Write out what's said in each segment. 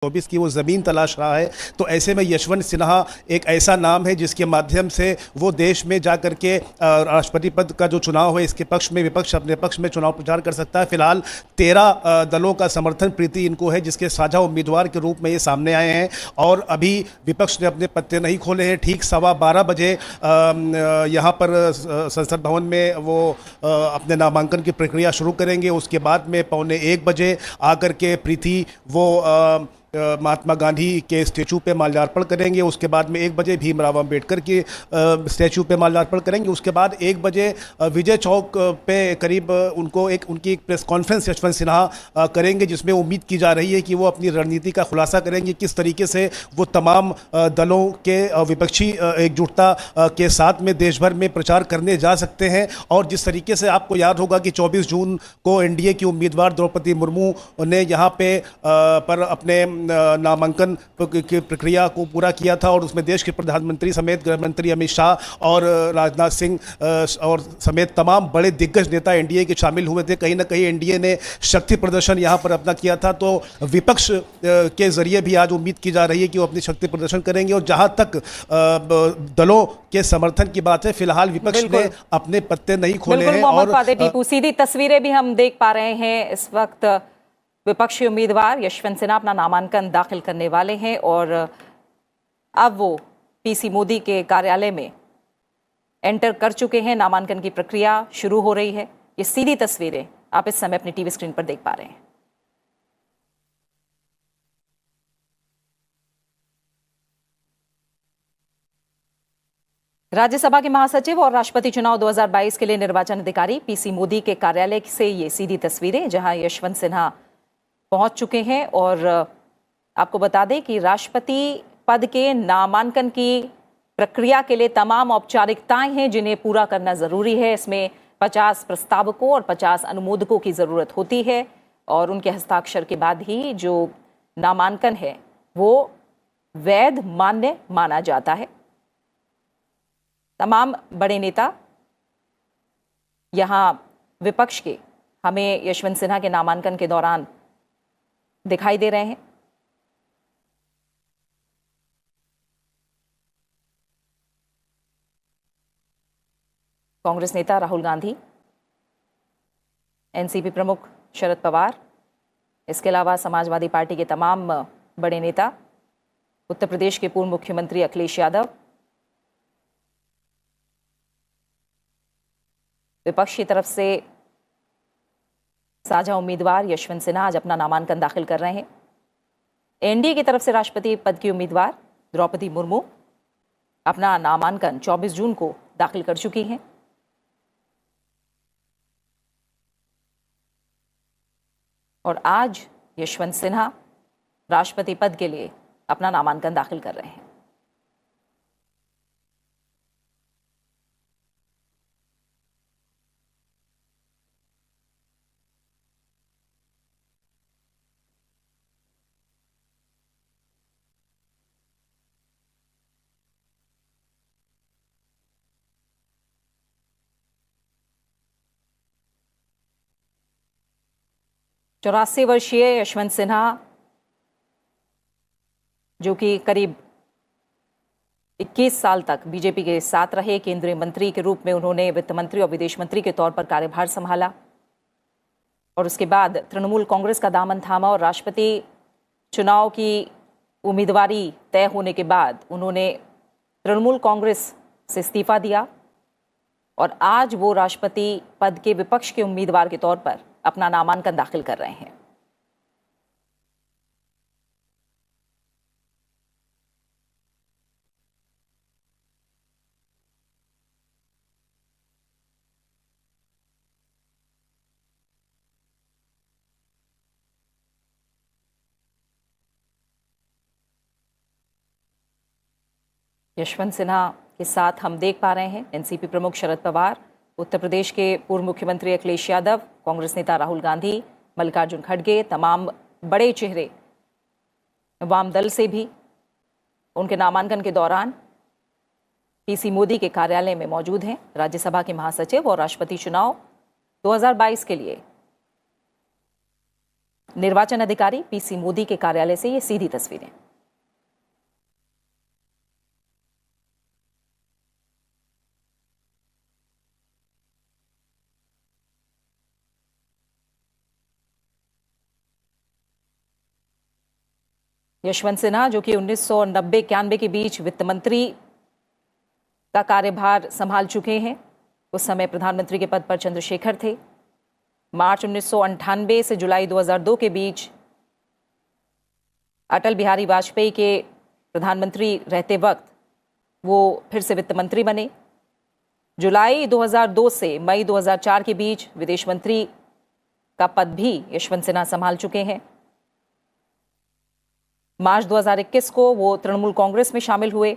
24 की वो ज़मीन तलाश रहा है। तो ऐसे में यशवंत सिन्हा एक ऐसा नाम है जिसके माध्यम से वो देश में जा कर के राष्ट्रपति पद का जो चुनाव है इसके पक्ष में विपक्ष अपने पक्ष में चुनाव प्रचार कर सकता है। फिलहाल 13 दलों का समर्थन प्रीति इनको है, जिसके साझा उम्मीदवार के रूप में ये सामने आए हैं और अभी विपक्ष ने अपने पत्ते नहीं खोले हैं। ठीक 12:15 बजे यहाँ पर संसद भवन में वो अपने नामांकन की प्रक्रिया शुरू करेंगे। उसके बाद में 12:45 बजे आकर के प्रीति वो महात्मा गांधी के स्टैचू पे माल्यार्पण करेंगे। उसके बाद में 1 बजे भीमराव अंबेडकर के स्टैचू पे माल्यार्पण करेंगे। उसके बाद 1 बजे विजय चौक पे करीब उनकी एक प्रेस कॉन्फ्रेंस यशवंत सिन्हा करेंगे, जिसमें उम्मीद की जा रही है कि वो अपनी रणनीति का खुलासा करेंगे, किस तरीके से वो तमाम दलों के विपक्षी एकजुटता के साथ में देश भर में प्रचार करने जा सकते हैं। और जिस तरीके से आपको याद होगा कि 24 जून को एनडीए की उम्मीदवार द्रौपदी मुर्मू ने यहाँ पर अपने नामांकन की प्रक्रिया को पूरा किया था और उसमें देश के प्रधानमंत्री समेत गृह मंत्री अमित शाह और राजनाथ सिंह और समेत तमाम बड़े दिग्गज नेता एनडीए के शामिल हुए थे। कहीं ना कहीं एनडीए ने शक्ति प्रदर्शन यहाँ पर अपना किया था, तो विपक्ष के जरिए भी आज उम्मीद की जा रही है कि वो अपनी शक्ति प्रदर्शन करेंगे। और जहाँ तक दलों के समर्थन की बात है, फिलहाल विपक्ष ने अपने पत्ते नहीं खोले हैं। और टीपू, सीधी तस्वीरें भी हम देख पा रहे हैं। इस वक्त विपक्षी उम्मीदवार यशवंत सिन्हा अपना नामांकन दाखिल करने वाले हैं और अब वो पीसी मोदी के कार्यालय में एंटर कर चुके हैं। नामांकन की प्रक्रिया शुरू हो रही है। ये सीधी तस्वीरें आप इस समय अपनी टीवी स्क्रीन पर देख पा रहे हैं। राज्यसभा के महासचिव और राष्ट्रपति चुनाव 2022 के लिए निर्वाचन अधिकारी पीसी मोदी के कार्यालय से ये सीधी तस्वीरें, जहां यशवंत सिन्हा पहुंच चुके हैं। और आपको बता दें कि राष्ट्रपति पद के नामांकन की प्रक्रिया के लिए तमाम औपचारिकताएं हैं जिन्हें पूरा करना जरूरी है। इसमें 50 प्रस्तावकों और 50 अनुमोदकों की जरूरत होती है और उनके हस्ताक्षर के बाद ही जो नामांकन है वो वैध मान्य माना जाता है। तमाम बड़े नेता यहां विपक्ष के हमें यशवंत सिन्हा के नामांकन के दौरान दिखाई दे रहे हैं। कांग्रेस नेता राहुल गांधी, एनसीपी प्रमुख शरद पवार, इसके अलावा समाजवादी पार्टी के तमाम बड़े नेता, उत्तर प्रदेश के पूर्व मुख्यमंत्री अखिलेश यादव, विपक्ष की तरफ से साझा उम्मीदवार यशवंत सिन्हा आज अपना नामांकन दाखिल कर रहे हैं। एनडीए की तरफ से राष्ट्रपति पद की उम्मीदवार द्रौपदी मुर्मू अपना नामांकन 24 जून को दाखिल कर चुकी हैं। और आज यशवंत सिन्हा राष्ट्रपति पद के लिए अपना नामांकन दाखिल कर रहे हैं। चौरासी वर्षीय यशवंत सिन्हा, जो कि करीब 21 साल तक बीजेपी के साथ रहे, केंद्रीय मंत्री के रूप में उन्होंने वित्त मंत्री और विदेश मंत्री के तौर पर कार्यभार संभाला और उसके बाद तृणमूल कांग्रेस का दामन थामा और राष्ट्रपति चुनाव की उम्मीदवारी तय होने के बाद उन्होंने तृणमूल कांग्रेस से इस्तीफा दिया और आज वो राष्ट्रपति पद के विपक्ष के उम्मीदवार के तौर पर अपना नामांकन दाखिल कर रहे हैं। यशवंत सिन्हा के साथ हम देख पा रहे हैं एनसीपी प्रमुख शरद पवार, उत्तर प्रदेश के पूर्व मुख्यमंत्री अखिलेश यादव, कांग्रेस नेता राहुल गांधी, मल्लिकार्जुन खड़गे, तमाम बड़े चेहरे वाम दल से भी उनके नामांकन के दौरान पीसी मोदी के कार्यालय में मौजूद हैं। राज्यसभा के महासचिव और राष्ट्रपति चुनाव 2022 के लिए निर्वाचन अधिकारी पीसी मोदी के कार्यालय से ये सीधी तस्वीरें। यशवंत सिन्हा जो कि 1990-91 के बीच वित्त मंत्री का कार्यभार संभाल चुके हैं, उस समय प्रधानमंत्री के पद पर चंद्रशेखर थे। मार्च 1998 से जुलाई 2002 के बीच अटल बिहारी वाजपेयी के प्रधानमंत्री रहते वक्त वो फिर से वित्त मंत्री बने। जुलाई 2002 से मई 2004 के बीच विदेश मंत्री का पद भी यशवंत सिन्हा संभाल चुके हैं। मार्च 2021 को वो तृणमूल कांग्रेस में शामिल हुए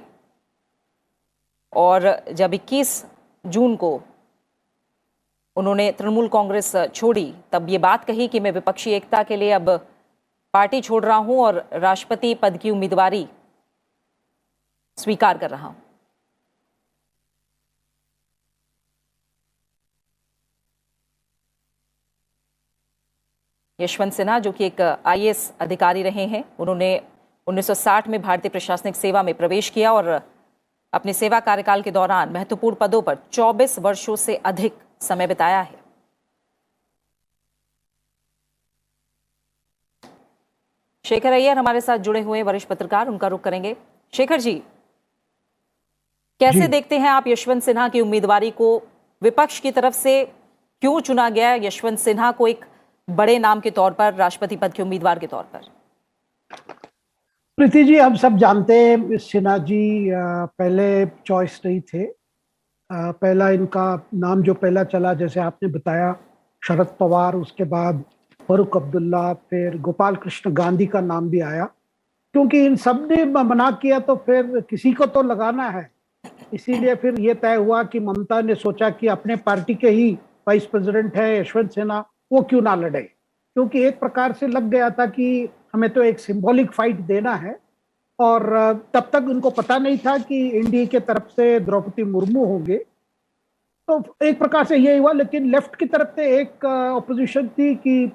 और जब 21 जून को उन्होंने तृणमूल कांग्रेस छोड़ी, तब ये बात कही कि मैं विपक्षी एकता के लिए अब पार्टी छोड़ रहा हूं और राष्ट्रपति पद की उम्मीदवारी स्वीकार कर रहा हूं। यशवंत सिन्हा जो कि एक आईएएस अधिकारी रहे हैं, उन्होंने 1960 में भारतीय प्रशासनिक सेवा में प्रवेश किया और अपने सेवा कार्यकाल के दौरान महत्वपूर्ण पदों पर 24 वर्षों से अधिक समय बिताया है। शेखर अय्यर हमारे साथ जुड़े हुए वरिष्ठ पत्रकार, उनका रुख करेंगे। शेखर जी, कैसे देखते हैं आप यशवंत सिन्हा की उम्मीदवारी को? विपक्ष की तरफ से क्यों चुना गया यशवंत सिन्हा को एक बड़े नाम के तौर पर, राष्ट्रपति पद के उम्मीदवार के तौर पर? प्रीति जी, हम सब जानते हैं सिन्हा जी पहले चॉइस नहीं थे। पहला इनका नाम जो पहला चला, जैसे आपने बताया, शरद पवार, उसके बाद फारूक अब्दुल्ला, फिर गोपाल कृष्ण गांधी का नाम भी आया। क्योंकि इन सब ने मना किया तो फिर किसी को तो लगाना है, इसीलिए फिर ये तय हुआ कि ममता ने सोचा कि अपने पार्टी के ही वाइस प्रेसिडेंट है यशवंत सिन्हा, वो क्यों ना लड़े। क्योंकि एक प्रकार से लग गया था कि हमें तो एक सिंबॉलिक फाइट देना है, और तब तक उनको पता नहीं था कि एनडीए के तरफ से द्रौपदी मुर्मू होंगे। तो एक प्रकार से ये हुआ, लेकिन लेफ्ट की तरफ से एक ऑपोजिशन थी कि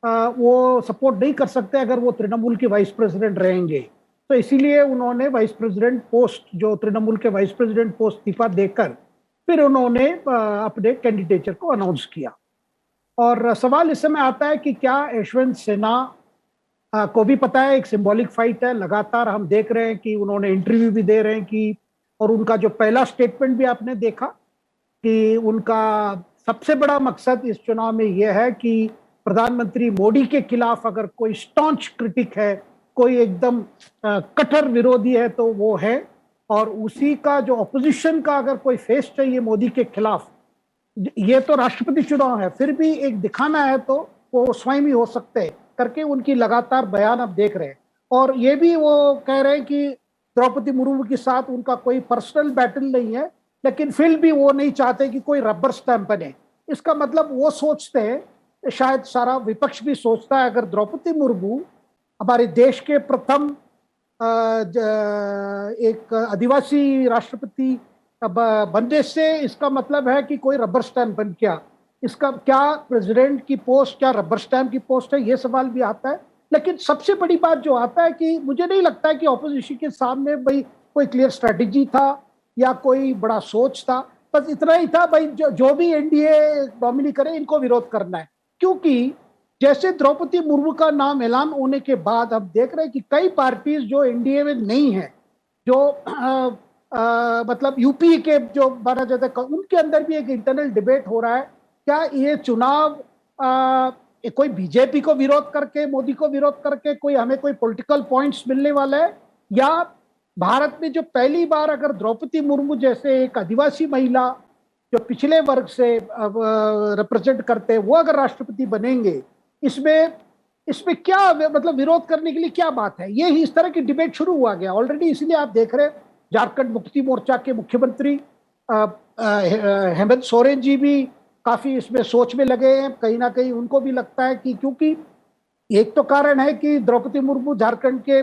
वो सपोर्ट नहीं कर सकते अगर वो तृणमूल के वाइस प्रेसिडेंट रहेंगे। तो इसीलिए उन्होंने वाइस प्रेसिडेंट पोस्ट, जो तृणमूल के वाइस प्रेसिडेंट पोस्ट इस्तीफा देकर फिर उन्होंने अपने कैंडिडेचर को अनाउंस किया। और सवाल इस समय आता है कि क्या यशवंत सिन्हा को भी पता है एक सिंबॉलिक फाइट है। लगातार हम देख रहे हैं कि उन्होंने इंटरव्यू भी दे रहे हैं कि, और उनका जो पहला स्टेटमेंट भी आपने देखा कि उनका सबसे बड़ा मकसद इस चुनाव में यह है कि प्रधानमंत्री मोदी के खिलाफ अगर कोई स्टॉन्च क्रिटिक है, कोई एकदम कट्टर विरोधी है, तो वो है। और उसी का जो ऑपोजिशन का अगर कोई फेस चाहिए मोदी के खिलाफ, ये तो राष्ट्रपति चुनाव है, फिर भी एक दिखाना है तो वो स्वयं ही हो सकते हैं करके उनकी लगातार बयान आप देख रहे हैं। और ये भी वो कह रहे हैं कि द्रौपदी मुर्मू के साथ उनका कोई पर्सनल बैटल नहीं है, लेकिन फिर भी वो नहीं चाहते कि कोई रबर स्टैंप बने। इसका मतलब वो सोचते हैं, शायद सारा विपक्ष भी सोचता है, अगर द्रौपदी मुर्मू हमारे देश के प्रथम एक आदिवासी राष्ट्रपति बनने से इसका मतलब है कि कोई रबर स्टैंप बन गया। इसका क्या प्रेसिडेंट की पोस्ट क्या रबर स्टैंप की पोस्ट है, ये सवाल भी आता है। लेकिन सबसे बड़ी बात जो आता है कि मुझे नहीं लगता है कि ऑपोजिशन के सामने भाई कोई क्लियर स्ट्रेटेजी था या कोई बड़ा सोच था। बस इतना ही था, भाई जो भी एनडीए नॉमिनी करे इनको विरोध करना है। क्योंकि जैसे द्रौपदी मुर्मू का नाम ऐलान होने के बाद हम देख रहे हैं कि कई पार्टीज जो एनडीए में नहीं है, जो मतलब यूपी के जो माना जाता है, उनके अंदर भी एक इंटरनल डिबेट हो रहा है। क्या ये चुनाव कोई बीजेपी को विरोध करके, मोदी को विरोध करके कोई हमें कोई पॉलिटिकल पॉइंट्स मिलने वाला है, या भारत में जो पहली बार अगर द्रौपदी मुर्मू जैसे एक आदिवासी महिला जो पिछले वर्ग से रिप्रेजेंट करते हैं, वो अगर राष्ट्रपति बनेंगे, इसमें क्या मतलब विरोध करने के लिए क्या बात है। ये इस तरह की डिबेट शुरू हुआ गया ऑलरेडी। इसलिए आप देख रहे हैं झारखंड मुक्ति मोर्चा के मुख्यमंत्री हेमंत सोरेन जी भी काफी इसमें सोच में लगे हैं। कहीं ना कहीं उनको भी लगता है कि क्योंकि एक तो कारण है कि द्रौपदी मुर्मू झारखंड के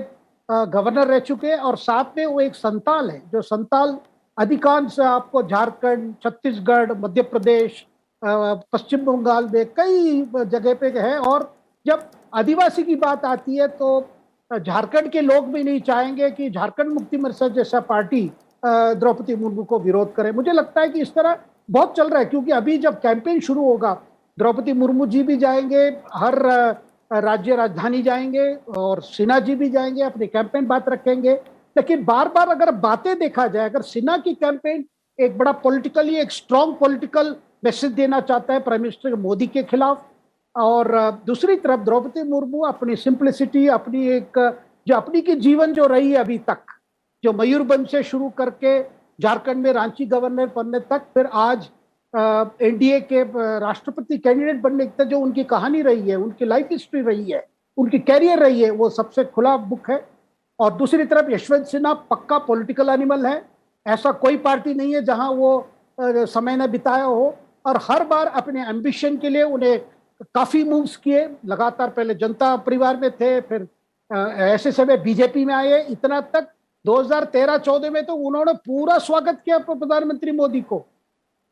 गवर्नर रह चुके हैं, और साथ में वो एक संताल है, जो संताल अधिकांश आपको झारखंड, छत्तीसगढ़, मध्य प्रदेश, पश्चिम बंगाल में कई जगह पे है। और जब आदिवासी की बात आती है तो झारखंड के लोग भी नहीं चाहेंगे कि झारखंड मुक्ति मोर्चा जैसा पार्टी द्रौपदी मुर्मू को विरोध करे। मुझे लगता है कि इस तरह बहुत चल रहा है, क्योंकि अभी जब कैंपेन शुरू होगा द्रौपदी मुर्मू जी भी जाएंगे, हर राज्य राजधानी जाएंगे और सिन्हा जी भी जाएंगे, अपने कैंपेन बात रखेंगे। लेकिन बार बार अगर बातें देखा जाए, अगर सिन्हा की कैंपेन एक बड़ा पॉलिटिकली एक स्ट्रॉन्ग पॉलिटिकल मैसेज देना चाहता है प्राइम मिनिस्टर मोदी के खिलाफ, और दूसरी तरफ द्रौपदी मुर्मू अपनी सिंप्लिसिटी, अपनी एक जो अपनी की जीवन जो रही है अभी तक, जो मयूरभंज से शुरू करके झारखंड में रांची गवर्नर बनने तक, फिर आज एनडीए के राष्ट्रपति कैंडिडेट बनने तक जो उनकी कहानी रही है, उनकी लाइफ हिस्ट्री रही है, उनकी कैरियर रही है, वो सबसे खुला बुक है। और दूसरी तरफ यशवंत सिन्हा पक्का पॉलिटिकल एनिमल है, ऐसा कोई पार्टी नहीं है जहां वो समय न बिताया हो, और हर बार अपने एम्बिशन के लिए उन्हें काफी मूव्स किए लगातार। पहले जनता परिवार में थे, फिर ऐसे समय बीजेपी में आए, इतना तक 2013-14 में तो उन्होंने पूरा स्वागत किया प्रधानमंत्री मोदी को,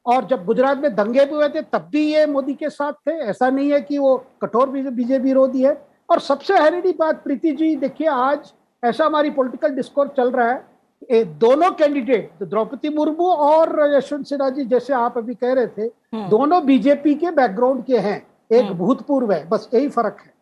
और जब गुजरात में दंगे भी हुए थे तब भी ये मोदी के साथ थे। ऐसा नहीं है कि वो कठोर बीजेपी विरोधी है। और सबसे हैरानी बात प्रीति जी, देखिए आज ऐसा हमारी पॉलिटिकल डिस्कोर्स चल रहा है, दोनों कैंडिडेट द्रौपदी मुर्मू और यशवंत सिन्हा जी, जैसे आप अभी कह रहे थे, दोनों बीजेपी के बैकग्राउंड के हैं, एक भूतपूर्व है, बस यही फर्क है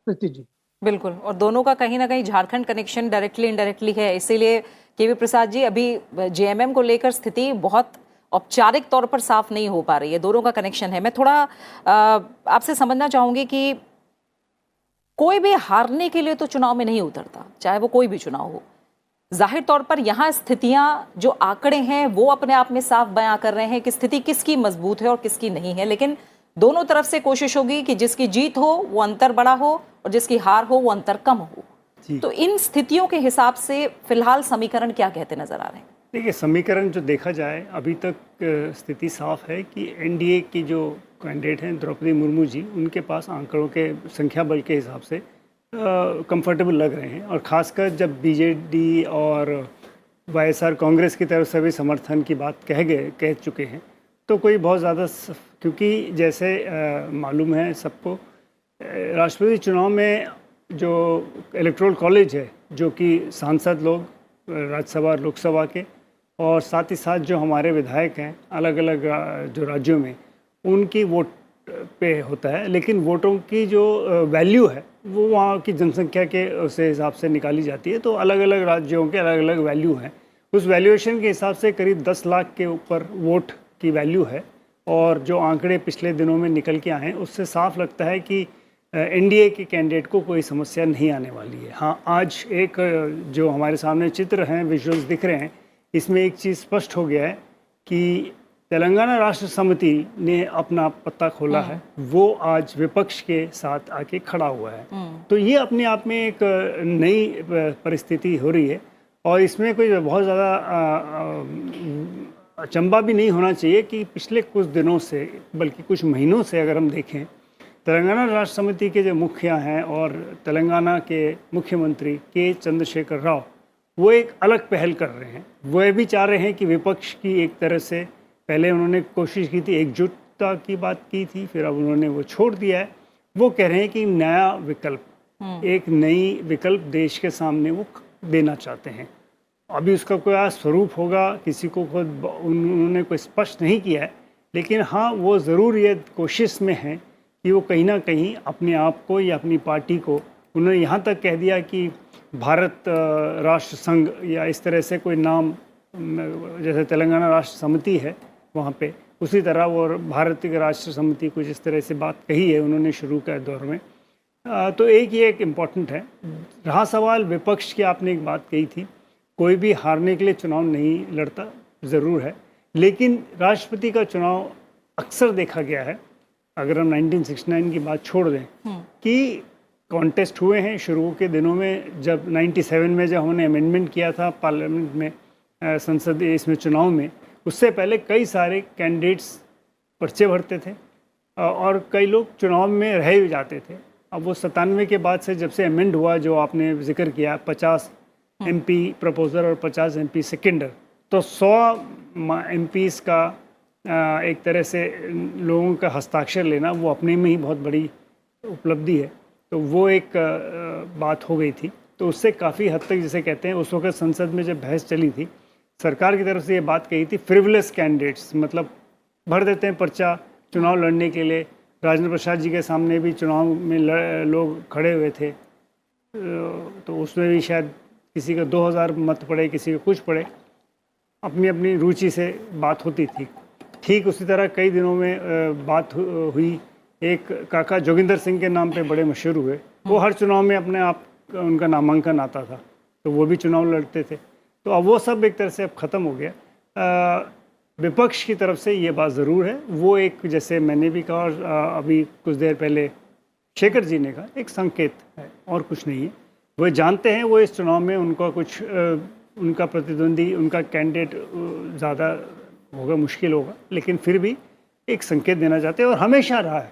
प्रीति जी। बिल्कुल, और दोनों का कहीं ना कहीं झारखंड कनेक्शन डायरेक्टली इनडायरेक्टली है। इसीलिए केवी प्रसाद जी, अभी जेएमएम को लेकर स्थिति बहुत औपचारिक तौर पर साफ नहीं हो पा रही है, दोनों का कनेक्शन है। मैं थोड़ा आपसे समझना चाहूंगी कि कोई भी हारने के लिए तो चुनाव में नहीं उतरता, चाहे वो कोई भी चुनाव हो। जाहिर तौर पर यहाँ स्थितियां, जो आंकड़े हैं वो अपने आप में साफ बयां कर रहे हैं कि स्थिति किसकी मजबूत है और किसकी नहीं है, लेकिन दोनों तरफ से कोशिश होगी कि जिसकी जीत हो वो अंतर बड़ा हो और जिसकी हार हो वो अंतर कम हो। तो इन स्थितियों के हिसाब से फिलहाल समीकरण क्या कहते नजर आ रहे हैं? देखिए, समीकरण जो देखा जाए अभी तक स्थिति साफ है कि एनडीए की जो कैंडिडेट हैं द्रौपदी मुर्मू जी, उनके पास आंकड़ों के संख्या बल के हिसाब से कंफर्टेबल लग रहे हैं। और ख़ासकर जब बीजेडी और वाईएसआर कांग्रेस की तरफ से भी समर्थन की बात कह चुके हैं, तो कोई बहुत ज़्यादा, क्योंकि जैसे मालूम है सबको, राष्ट्रपति चुनाव में जो इलेक्टोरल कॉलेज है, जो कि सांसद लोग राज्यसभा और लोकसभा के, और साथ ही साथ जो हमारे विधायक हैं अलग अलग जो राज्यों में, उनकी वोट पे होता है। लेकिन वोटों की जो वैल्यू है वो वहाँ की जनसंख्या के उस हिसाब से निकाली जाती है। तो अलग अलग राज्यों के अलग अलग वैल्यू हैं। उस वैल्यूएशन के हिसाब से करीब 10 लाख के ऊपर वोट की वैल्यू है। और जो आंकड़े पिछले दिनों में निकल के आए हैं उससे साफ लगता है कि एनडीए के कैंडिडेट को कोई समस्या नहीं आने वाली है। हाँ, आज एक जो हमारे सामने चित्र हैं, विजुअल्स दिख रहे हैं, इसमें एक चीज़ स्पष्ट हो गया है कि तेलंगाना राष्ट्र समिति ने अपना पत्ता खोला है, वो आज विपक्ष के साथ आके खड़ा हुआ है। तो ये अपने आप में एक नई परिस्थिति हो रही है, और इसमें कोई बहुत ज़्यादा अचंभा भी नहीं होना चाहिए कि पिछले कुछ दिनों से, बल्कि कुछ महीनों से अगर हम देखें, तेलंगाना राष्ट्र समिति के जो मुखिया हैं और तेलंगाना के मुख्यमंत्री के चंद्रशेखर राव, वो एक अलग पहल कर रहे हैं। वो भी चाह रहे हैं कि विपक्ष की एक तरह से, पहले उन्होंने कोशिश की थी, एकजुटता की बात की थी, फिर अब उन्होंने वो छोड़ दिया है। वो कह रहे हैं कि नया विकल्प, एक नई विकल्प देश के सामने वो देना चाहते हैं। अभी उसका कोई स्वरूप होगा, किसी को खुद उन्होंने कोई स्पष्ट नहीं किया है, लेकिन हाँ, वो ज़रूर ये कोशिश में है कि वो कहीं ना कहीं अपने आप को या अपनी पार्टी को, उन्होंने यहाँ तक कह दिया कि भारत राष्ट्र संघ या इस तरह से कोई नाम, जैसे तेलंगाना राष्ट्र समिति है वहाँ पे, उसी तरह वो भारतीय राष्ट्र समिति कुछ इस तरह से बात कही है उन्होंने शुरू के दौर में। तो ये एक इम्पॉर्टेंट है। रहा सवाल विपक्ष की, आपने एक बात कही थी, कोई भी हारने के लिए चुनाव नहीं लड़ता, ज़रूर है, लेकिन राष्ट्रपति का चुनाव अक्सर देखा गया है, अगर हम 1969 की बात छोड़ दें, कि कॉन्टेस्ट हुए हैं शुरू के दिनों में। जब 97 में जब हमने अमेंडमेंट किया था पार्लियामेंट में, संसद इसमें चुनाव में, उससे पहले कई सारे कैंडिडेट्स पर्चे भरते थे और कई लोग चुनाव में रह भी जाते थे। अब वो 97 के बाद से जब से अमेंड हुआ, जो आपने जिक्र किया, 50 MP प्रपोजर और 50 MP सेकेंडर, तो 100 MPs का एक तरह से लोगों का हस्ताक्षर लेना, वो अपने में ही बहुत बड़ी उपलब्धि है। तो वो एक बात हो गई थी। तो उससे काफ़ी हद तक, जिसे कहते हैं, उस वक्त संसद में जब बहस चली थी, सरकार की तरफ से ये बात कही थी, फ्रिवलेस कैंडिडेट्स, मतलब भर देते हैं पर्चा चुनाव लड़ने के लिए। राजेंद्र प्रसाद जी के सामने भी चुनाव में लोग खड़े हुए थे, तो उसमें भी शायद किसी का 2000 मत पड़े, किसी का कुछ पड़े, अपनी अपनी रुचि से बात होती थी। ठीक उसी तरह कई दिनों में बात हुई, एक काका जोगिंदर सिंह के नाम पे बड़े मशहूर हुए। वो हर चुनाव में अपने आप उनका नामांकन आता था, तो वो भी चुनाव लड़ते थे। तो अब वो सब एक तरह से अब ख़त्म हो गया। विपक्ष की तरफ से ये बात ज़रूर है, वो एक, जैसे मैंने भी कहा और अभी कुछ देर पहले शेखर जी ने कहा, एक संकेत है और कुछ नहीं है। वो जानते हैं वो इस चुनाव में उनका कुछ उनका प्रतिद्वंदी, उनका कैंडिडेट ज़्यादा होगा, मुश्किल होगा, लेकिन फिर भी एक संकेत देना चाहते हैं। और हमेशा रहा है,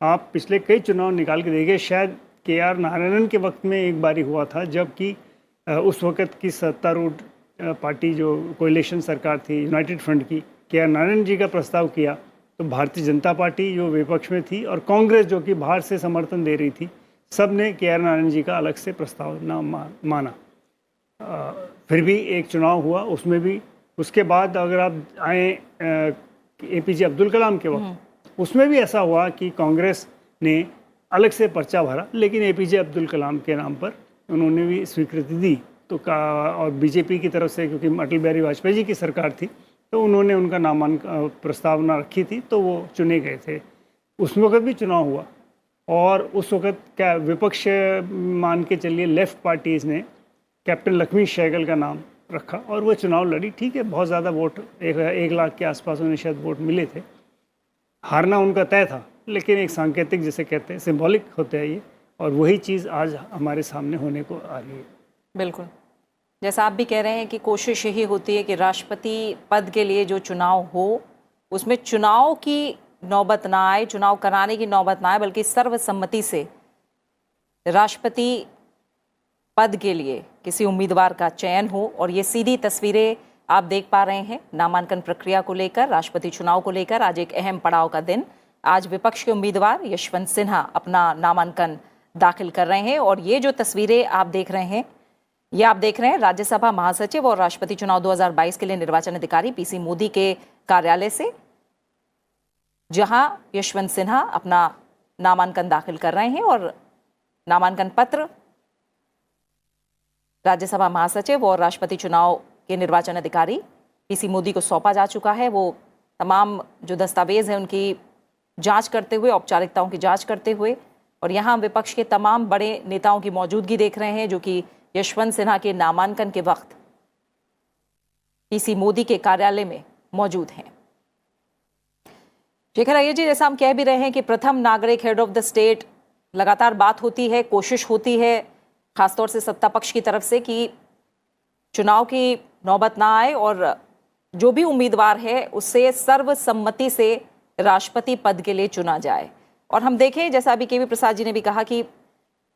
आप पिछले कई चुनाव निकाल के देखिए, शायद के.आर. नारायणन के वक्त में एक बारी हुआ था, जबकि उस वक़्त की सत्तारूढ़ पार्टी जो कोएलिशन सरकार थी यूनाइटेड फ्रंट की, के.आर. नारायणन जी का प्रस्ताव किया, तो भारतीय जनता पार्टी जो विपक्ष में थी और कांग्रेस जो कि बाहर से समर्थन दे रही थी, सब ने के.आर. नारायणन जी का अलग से प्रस्ताव ना माना। फिर भी एक चुनाव हुआ, उसमें भी उसके बाद अगर आप आए APJ अब्दुल कलाम के वक्त, उसमें भी ऐसा हुआ कि कांग्रेस ने अलग से पर्चा भरा, लेकिन APJ अब्दुल कलाम के नाम पर उन्होंने भी स्वीकृति दी। तो और बीजेपी की तरफ से, क्योंकि अटल बिहारी वाजपेयी जी की सरकार थी, तो उन्होंने उनका नामांकन प्रस्तावना रखी थी, तो वो चुने गए थे। उस वक्त भी चुनाव हुआ, और उस वक्त क्या विपक्ष मान के चलिए लेफ्ट पार्टीज़ ने कैप्टन लक्ष्मी सहगल का नाम रखा और वो चुनाव लड़ी। ठीक है, बहुत ज़्यादा वोट, 1 लाख के आसपास उन्हें शायद वोट मिले थे, हारना उनका तय था, लेकिन एक सांकेतिक, जिसे कहते हैं, सिंबॉलिक होता है ये, और वही चीज़ आज हमारे सामने होने को आ रही है। बिल्कुल, जैसा आप भी कह रहे हैं कि कोशिश यही होती है कि राष्ट्रपति पद के लिए जो चुनाव हो, उसमें चुनाव की नौबत ना आए, चुनाव कराने की नौबत ना आए, बल्कि सर्वसम्मति से राष्ट्रपति पद के लिए किसी उम्मीदवार का चयन हो। और ये सीधी तस्वीरें आप देख पा रहे हैं नामांकन प्रक्रिया को लेकर, राष्ट्रपति चुनाव को लेकर। आज एक अहम पड़ाव का दिन, आज विपक्ष के उम्मीदवार यशवंत सिन्हा अपना नामांकन दाखिल कर रहे हैं। और ये जो तस्वीरें आप देख रहे हैं, ये आप देख रहे हैं राज्यसभा महासचिव और राष्ट्रपति चुनाव 2022 के लिए निर्वाचन अधिकारी PC मोदी के कार्यालय से, जहां यशवंत सिन्हा अपना नामांकन दाखिल कर रहे हैं। और नामांकन पत्र राज्यसभा महासचिव और राष्ट्रपति चुनाव के निर्वाचन अधिकारी PC मोदी को सौंपा जा चुका है। वो तमाम जो दस्तावेज हैं उनकी जांच करते हुए, औपचारिकताओं की जांच करते हुए, और यहाँ विपक्ष के तमाम बड़े नेताओं की मौजूदगी देख रहे हैं, जो कि यशवंत सिन्हा के नामांकन के वक्त PC मोदी के कार्यालय में मौजूद हैं। शेखर अय्यर जी, जैसा हम कह भी रहे हैं कि प्रथम नागरिक, हेड ऑफ द स्टेट, लगातार बात होती है, कोशिश होती है खासतौर से सत्ता पक्ष की तरफ से कि चुनाव की नौबत ना आए और जो भी उम्मीदवार है उससे सर्वसम्मति से राष्ट्रपति पद के लिए चुना जाए। और हम देखें, जैसा अभी KV प्रसाद जी ने भी कहा कि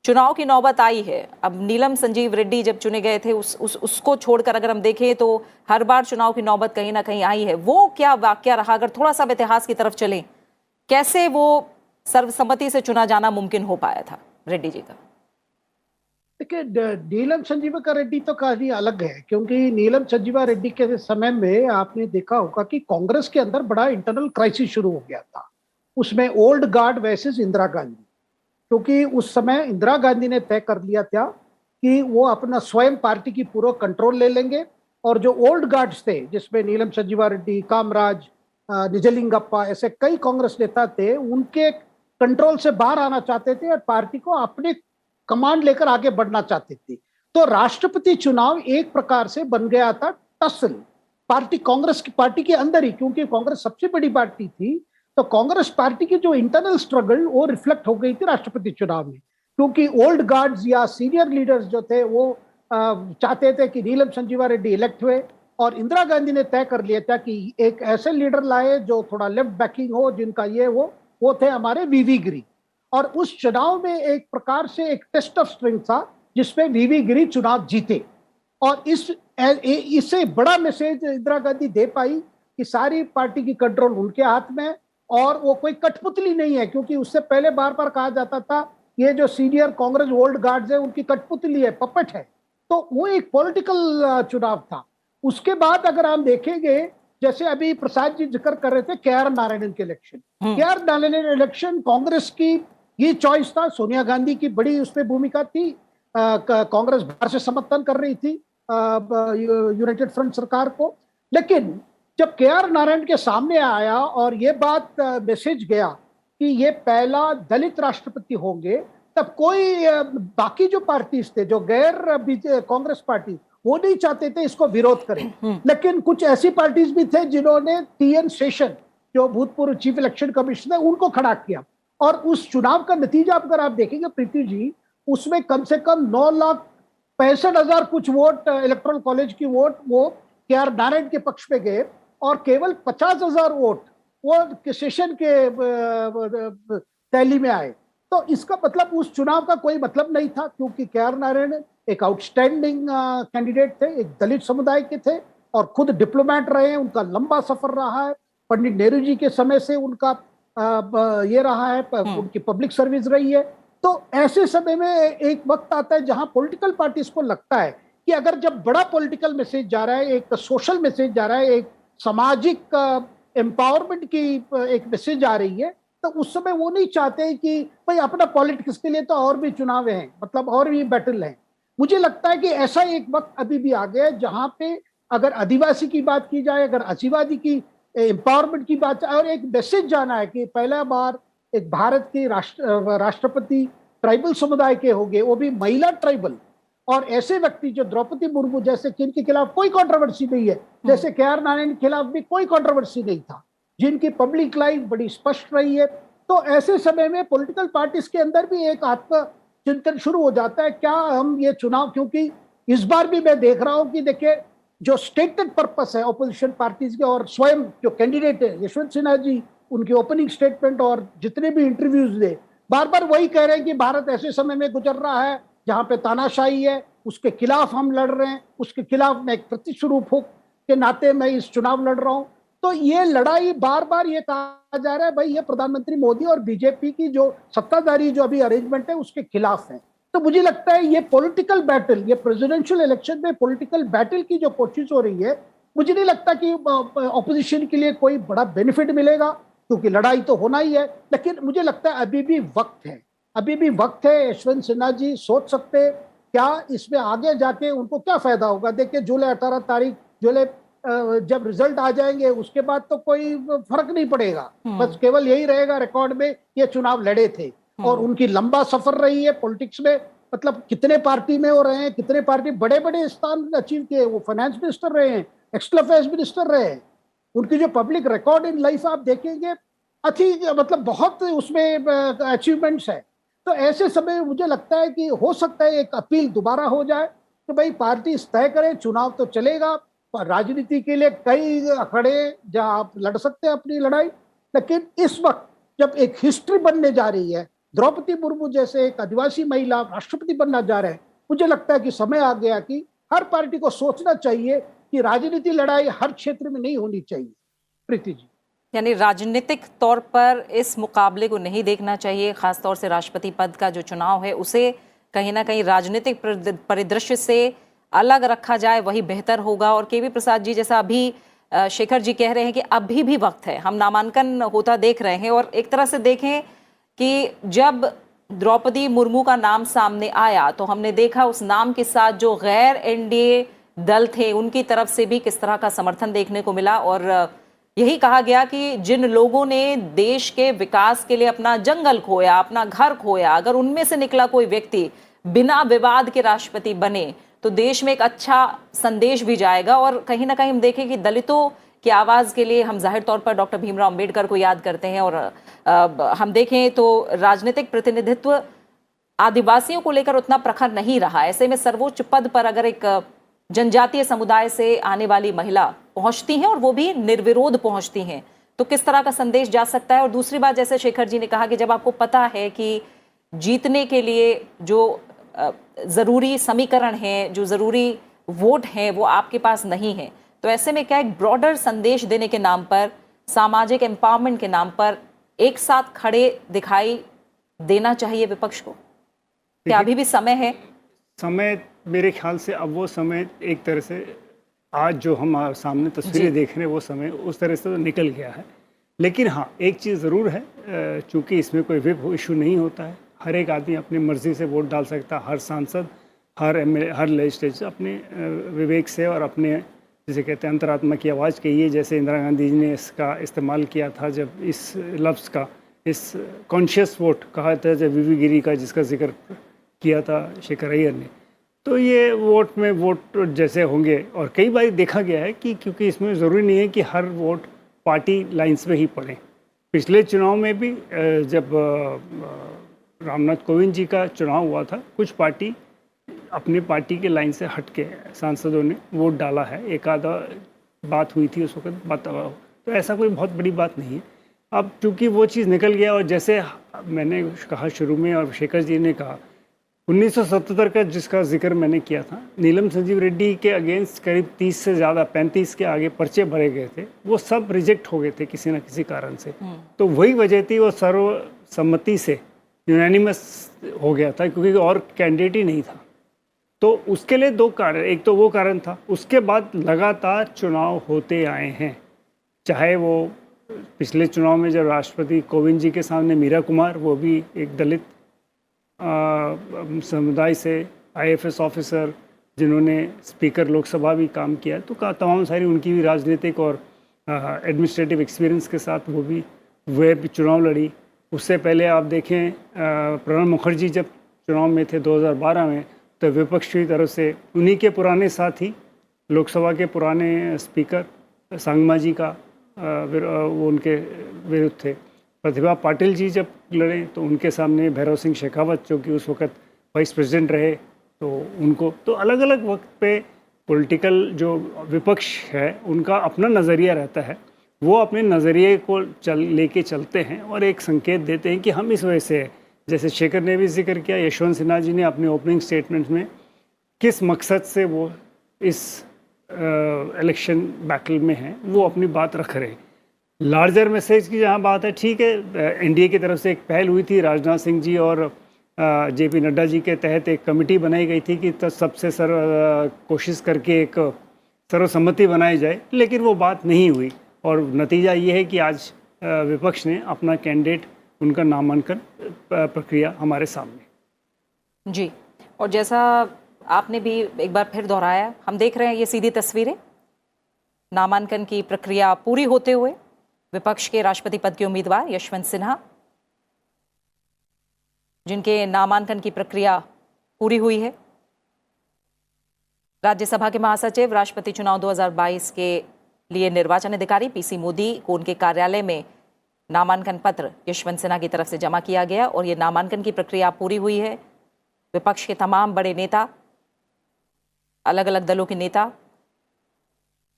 चुनाव की नौबत आई है। अब नीलम संजीव रेड्डी जब चुने गए थे, उसको छोड़कर अगर हम देखें तो हर बार चुनाव की नौबत कहीं ना कहीं आई है। वो क्या वाकया रहा, अगर थोड़ा सा इतिहास की तरफ चलें, कैसे वो सर्वसम्मति से चुना जाना मुमकिन हो पाया था रेड्डी जी का? देखिए, नीलम संजीवा रेड्डी तो कहानी अलग है, क्योंकि नीलम संजीवा रेड्डी के समय में आपने देखा होगा कि कांग्रेस के अंदर बड़ा इंटरनल क्राइसिस शुरू हो गया था। उसमें old guard versus Indira Gandhi, क्योंकि उस समय इंदिरा गांधी ने तय कर लिया था कि वो अपना स्वयं पार्टी की पूरा कंट्रोल ले लेंगे, और जो ओल्ड गार्ड्स थे, जिसमें नीलम संजीवा रेड्डी, कामराज, निजलिंगप्पा, ऐसे कई कांग्रेस नेता थे, उनके कंट्रोल से बाहर आना चाहते थे और पार्टी को अपने कमांड लेकर आगे बढ़ना चाहते थे। तो राष्ट्रपति चुनाव एक प्रकार से बन गया था टसल पार्टी, कांग्रेस की पार्टी के अंदर ही, क्योंकि कांग्रेस सबसे बड़ी पार्टी थी। तो कांग्रेस पार्टी की जो इंटरनल स्ट्रगल वो रिफ्लेक्ट हो गई थी राष्ट्रपति चुनाव में, क्योंकि ओल्ड गार्ड्स या सीनियर लीडर्स जो थे वो चाहते थे कि नीलम संजीवा रेड्डी इलेक्ट हुए, और इंदिरा गांधी ने तय कर लिया था कि एक ऐसे लीडर लाए जो थोड़ा लेफ्ट बैकिंग हो, जिनका ये वो थे हमारे वीवी गिरी। और उस चुनाव में एक प्रकार से एक टेस्ट ऑफ स्ट्रेंथ था, जिसमें वीवी गिरी चुनाव जीते। और इससे बड़ा मैसेज इंदिरा गांधी दे पाई कि सारी पार्टी की कंट्रोल उनके हाथ में, और वो कोई कठपुतली नहीं है, क्योंकि उससे पहले बार बार कहा जाता था ये जो सीनियर कांग्रेस ओल्ड गार्ड्स है उनकी कठपुतली है, पपेट है। तो वो एक पॉलिटिकल चुनाव था। उसके बाद अगर हम देखेंगे, जैसे अभी प्रसाद जी जिक्र कर रहे थे KR नारायणन के election, KR Narayanan election Congress की ये चॉइस था। सोनिया गांधी की बड़ी उसमें भूमिका थी। कांग्रेस बाहर से समर्थन कर रही थी यूनाइटेड फ्रंट सरकार को। लेकिन जब KR नारायण के सामने आया और ये बात मैसेज गया कि ये पहला दलित राष्ट्रपति होंगे, तब कोई बाकी जो पार्टीज थे, जो गैर कांग्रेस पार्टी, वो नहीं चाहते थे इसको विरोध करें। लेकिन कुछ ऐसी पार्टीज भी थे जिन्होंने TN शेषन, जो भूतपूर्व चीफ इलेक्शन कमिश्नर, उनको खड़ा किया। और उस चुनाव का नतीजा अगर आप देखेंगे प्रीति जी, उसमें कम से कम 9,65,000 कुछ वोट, इलेक्टोरल कॉलेज की वोट वो KR नारायण के पक्ष में गए, और केवल 50,000 वोट वो सेशन के तैली में आए। तो इसका मतलब उस चुनाव का कोई मतलब नहीं था, क्योंकि KR नारायण एक आउटस्टैंडिंग कैंडिडेट थे, एक दलित समुदाय के थे और खुद डिप्लोमेट रहे हैं। उनका लंबा सफर रहा है, पंडित नेहरू जी के समय से उनका ये रहा है, उनकी पब्लिक सर्विस रही है। तो ऐसे समय में एक वक्त आता है जहां पॉलिटिकल पार्टीज को लगता है कि अगर जब बड़ा पॉलिटिकल मैसेज जा रहा है, एक सोशल मैसेज जा रहा है, एक सामाजिक एम्पावरमेंट की एक मैसेज आ रही है, तो उस समय वो नहीं चाहते कि भाई अपना पॉलिटिक्स के लिए तो और भी चुनाव हैं, मतलब और भी बैटल हैं। मुझे लगता है कि ऐसा एक वक्त अभी भी आ गया है जहां पे अगर आदिवासी की बात की जाए, अगर आदिवासी की एम्पावरमेंट की बात, और एक मैसेज जाना है कि पहला बार एक भारत की राष्ट्रपति ट्राइबल समुदाय के होंगे, वो भी महिला ट्राइबल, और ऐसे व्यक्ति जो द्रौपदी मुर्मू जैसे, जिनके खिलाफ कोई कंट्रोवर्सी नहीं है, जैसे KR नारायण के खिलाफ भी कोई कंट्रोवर्सी नहीं था, जिनकी पब्लिक लाइफ बड़ी स्पष्ट रही है। तो ऐसे समय में पॉलिटिकल पार्टीज के अंदर भी एक आत्मचिंतन शुरू हो जाता है, क्या हम ये चुनाव, क्योंकि इस बार भी मैं देख रहा हूं कि देखिए जो स्टेटेड पर्पस है ऑपोजिशन पार्टीज के, और स्वयं जो कैंडिडेट है यशवंत सिन्हा जी, उनके ओपनिंग स्टेटमेंट और जितने भी इंटरव्यूज दे, बार बार वही कह रहे हैं कि भारत ऐसे समय में गुजर रहा है जहां पे तानाशाही है, उसके खिलाफ हम लड़ रहे हैं, उसके खिलाफ मैं एक प्रतिस्वरूप के नाते मैं इस चुनाव लड़ रहा हूं। तो ये लड़ाई बार बार ये कहा जा रहा है भाई ये प्रधानमंत्री मोदी और बीजेपी की जो सत्ताधारी जो अभी अरेंजमेंट है उसके खिलाफ है। तो मुझे लगता है ये पॉलिटिकल बैटल, ये प्रेसिडेंशियल इलेक्शन में पॉलिटिकल बैटल की जो कोशिश हो रही है, मुझे नहीं लगता कि ऑपोजिशन के लिए कोई बड़ा बेनिफिट मिलेगा, क्योंकि लड़ाई तो होना ही है। लेकिन मुझे लगता है अभी भी वक्त है, अभी भी वक्त है। यशवंत सिन्हा जी सोच सकते क्या इसमें आगे जाके उनको क्या फायदा होगा। देखिए जुलाई 18 तारीख, जुलाई जब रिजल्ट आ जाएंगे उसके बाद तो कोई फर्क नहीं पड़ेगा, बस केवल यही रहेगा रिकॉर्ड में ये चुनाव लड़े थे। और उनकी लंबा सफर रही है पॉलिटिक्स में, मतलब कितने पार्टी में हो रहे हैं, कितने पार्टी बड़े बड़े स्थान अचीव किए। वो फाइनेंस मिनिस्टर रहे हैं, एक्सटर्नल अफेयर्स मिनिस्टर रहे हैं। उनकी जो पब्लिक रिकॉर्ड इन लाइफ आप देखेंगे अच्छी, मतलब बहुत उसमें अचीवमेंट्स है। तो ऐसे समय मुझे लगता है कि हो सकता है एक अपील दोबारा हो जाए कि भाई पार्टी तय करे, चुनाव तो चलेगा, पर राजनीति के लिए कई अखाड़े जहां आप लड़ सकते हैं अपनी लड़ाई। लेकिन इस वक्त जब एक हिस्ट्री बनने जा रही है, द्रौपदी मुर्मू जैसे एक आदिवासी महिला राष्ट्रपति बनना जा रहे हैं, मुझे लगता है कि समय आ गया कि हर पार्टी को सोचना चाहिए कि राजनीति लड़ाई हर क्षेत्र में नहीं होनी चाहिए। प्रीति जी, यानी राजनीतिक तौर पर इस मुकाबले को नहीं देखना चाहिए, खासतौर से राष्ट्रपति पद का जो चुनाव है उसे कहीं ना कहीं राजनीतिक परिदृश्य से अलग रखा जाए, वही बेहतर होगा। और केवी प्रसाद जी, जैसा अभी शेखर जी कह रहे हैं कि अभी भी वक्त है, हम नामांकन होता देख रहे हैं, और एक तरह से देखें कि जब द्रौपदी मुर्मू का नाम सामने आया तो हमने देखा उस नाम के साथ जो गैर एनडीए दल थे उनकी तरफ से भी किस तरह का समर्थन देखने को मिला। और यही कहा गया कि जिन लोगों ने देश के विकास के लिए अपना जंगल खोया, अपना घर खोया, अगर उनमें से निकला कोई व्यक्ति बिना विवाद के राष्ट्रपति बने तो देश में एक अच्छा संदेश भी जाएगा। और कहीं ना कहीं हम देखें कि दलितों की आवाज़ के लिए हम जाहिर तौर पर डॉक्टर भीमराव अंबेडकर को याद करते हैं, और हम देखें तो राजनीतिक प्रतिनिधित्व आदिवासियों को लेकर उतना प्रखर नहीं रहा। ऐसे में सर्वोच्च पद पर अगर एक जनजातीय समुदाय से आने वाली महिला पहुंचती हैं और वो भी निर्विरोध पहुंचती हैं, तो किस तरह का संदेश जा सकता है। और दूसरी बात, जैसे शेखर जी ने कहा कि जब आपको पता है कि जीतने के लिए जो ज़रूरी समीकरण हैं, जो ज़रूरी वोट हैं वो आपके पास नहीं है, तो ऐसे में क्या एक ब्रॉडर संदेश देने के नाम पर, सामाजिक एम्पावरमेंट के नाम पर एक साथ खड़े दिखाई देना चाहिए विपक्ष को? क्या अभी भी समय है? समय मेरे ख्याल से अब वो समय एक तरह से आज जो हम सामने तस्वीरें देख रहे हैं वो समय उस तरह से तो निकल गया है। लेकिन हाँ, एक चीज़ ज़रूर है, चूँकि इसमें कोई व्हिप इशू नहीं होता है, हर एक आदमी अपनी मर्ज़ी से वोट डाल सकता है, हर सांसद, हर एमएलए, हर लेजिस्लेचर अपने विवेक से और अपने जिसे कहते हैं अंतरात्मा की आवाज़ कहिए, जैसे इंदिरा गांधी जी ने इसका इस्तेमाल किया था जब इस लफ्ज़ का, इस कॉन्शियस वोट कहा था जब वीवी गिरी का जिसका जिक्र किया था शेखर अय्यर ने। तो ये वोट में वोट जैसे होंगे, और कई बार देखा गया है कि क्योंकि इसमें ज़रूरी नहीं है कि हर वोट पार्टी लाइंस में ही पड़े। पिछले चुनाव में भी जब रामनाथ कोविंद जी का चुनाव हुआ था, कुछ पार्टी अपने पार्टी के लाइन से हट के सांसदों ने वोट डाला है, एक आधा बात हुई थी उस वक्त, तो ऐसा कोई बहुत बड़ी बात नहीं है। अब चूँकि वो चीज़ निकल गया, और जैसे मैंने कहा शुरू में और शेखर जी ने कहा, 1977 का जिसका जिक्र मैंने किया था, नीलम संजीव रेड्डी के अगेंस्ट करीब 30 से ज़्यादा 35 के आगे पर्चे भरे गए थे, वो सब रिजेक्ट हो गए थे किसी न किसी कारण से। तो वही वजह थी, वो सर्वसम्मति से यूनानिमस हो गया था क्योंकि और कैंडिडेट ही नहीं था। तो उसके लिए दो कारण, एक तो वो कारण था, उसके बाद लगातार चुनाव होते आए हैं, चाहे वो पिछले चुनाव में जब राष्ट्रपति कोविंद जी के सामने मीरा कुमार, वो भी एक दलित समुदाय से आईएफएस ऑफिसर जिन्होंने स्पीकर लोकसभा भी काम किया, तो तमाम सारी उनकी भी राजनीतिक और एडमिनिस्ट्रेटिव एक्सपीरियंस के साथ वो भी चुनाव लड़ी। उससे पहले आप देखें प्रणब मुखर्जी जब चुनाव में थे 2012 में, तो विपक्ष की तरफ से उन्हीं के पुराने साथी लोकसभा के पुराने स्पीकर सांगमा जी का वो उनके विरुद्ध थे। प्रतिभा पाटिल जी जब लड़े तो उनके सामने भैरव सिंह शेखावत जो कि उस वक्त वाइस प्रेसिडेंट रहे, तो उनको, तो अलग अलग वक्त पे पॉलिटिकल जो विपक्ष है उनका अपना नज़रिया रहता है, वो अपने नज़रिए को लेके चलते हैं और एक संकेत देते हैं कि हम इस वजह से, जैसे शेखर ने भी जिक्र किया, यशवंत सिन्हा जी ने अपने ओपनिंग स्टेटमेंट में किस मकसद से वो इस इलेक्शन बैटल में हैं वो अपनी बात रख रहे हैं। लार्जर मैसेज की जहाँ बात है, ठीक है, एनडीए की तरफ से एक पहल हुई थी, राजनाथ सिंह जी और जेपी नड्डा जी के तहत एक कमेटी बनाई गई थी कि सबसे कोशिश करके एक सर्वसम्मति बनाई जाए, लेकिन वो बात नहीं हुई, और नतीजा ये है कि आज विपक्ष ने अपना कैंडिडेट, उनका नामांकन प्रक्रिया हमारे सामने। जी, और जैसा आपने भी एक बार फिर दोहराया, हम देख रहे हैं ये सीधी तस्वीरें नामांकन की प्रक्रिया पूरी होते हुए। विपक्ष के राष्ट्रपति पद के उम्मीदवार यशवंत सिन्हा, जिनके नामांकन की प्रक्रिया पूरी हुई है। राज्यसभा के महासचिव, राष्ट्रपति चुनाव 2022 के लिए निर्वाचन अधिकारी पीसी मोदी को उनके कार्यालय में नामांकन पत्र यशवंत सिन्हा की तरफ से जमा किया गया और ये नामांकन की प्रक्रिया पूरी हुई है। विपक्ष के तमाम बड़े नेता, अलग अलग दलों के नेता,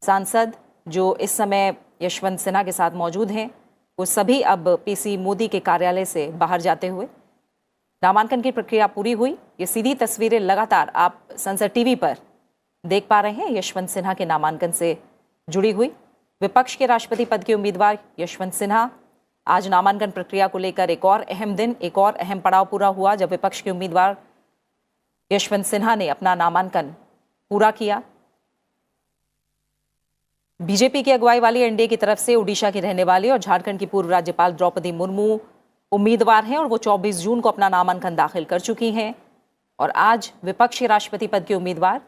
सांसद जो इस समय यशवंत सिन्हा के साथ मौजूद हैं, वो सभी अब पीसी मोदी के कार्यालय से बाहर जाते हुए, नामांकन की प्रक्रिया पूरी हुई। ये सीधी तस्वीरें लगातार आप संसद टीवी पर देख पा रहे हैं, यशवंत सिन्हा के नामांकन से जुड़ी हुई। विपक्ष के राष्ट्रपति पद के उम्मीदवार यशवंत सिन्हा, आज नामांकन प्रक्रिया को लेकर एक और अहम दिन, एक और अहम पड़ाव पूरा हुआ जब विपक्ष के उम्मीदवार यशवंत सिन्हा ने अपना नामांकन पूरा किया। बीजेपी की अगुवाई वाली एनडीए की तरफ से उड़ीसा की रहने वाली और झारखंड की पूर्व राज्यपाल द्रौपदी मुर्मू उम्मीदवार हैं और वो 24 जून को अपना नामांकन दाखिल कर चुकी हैं। और आज विपक्ष के राष्ट्रपति पद के उम्मीदवार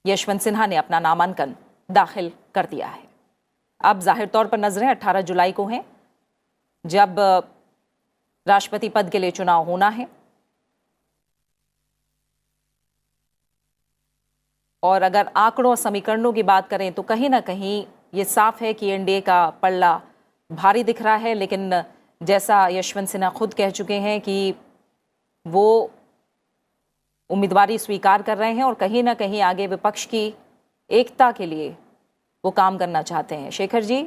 यशवंत सिन्हा ने अपना नामांकन दाखिल कर दिया है। अब जाहिर तौर पर नजरें 18 जुलाई को हैं, जब राष्ट्रपति पद के लिए चुनाव होना है। और अगर आंकड़ों और समीकरणों की बात करें तो कहीं ना कहीं ये साफ है कि एनडीए का पल्ला भारी दिख रहा है, लेकिन जैसा यशवंत सिन्हा खुद कह चुके हैं कि वो उम्मीदवारी स्वीकार कर रहे हैं और कहीं ना कहीं आगे विपक्ष की एकता के लिए वो काम करना चाहते हैं। शेखर जी,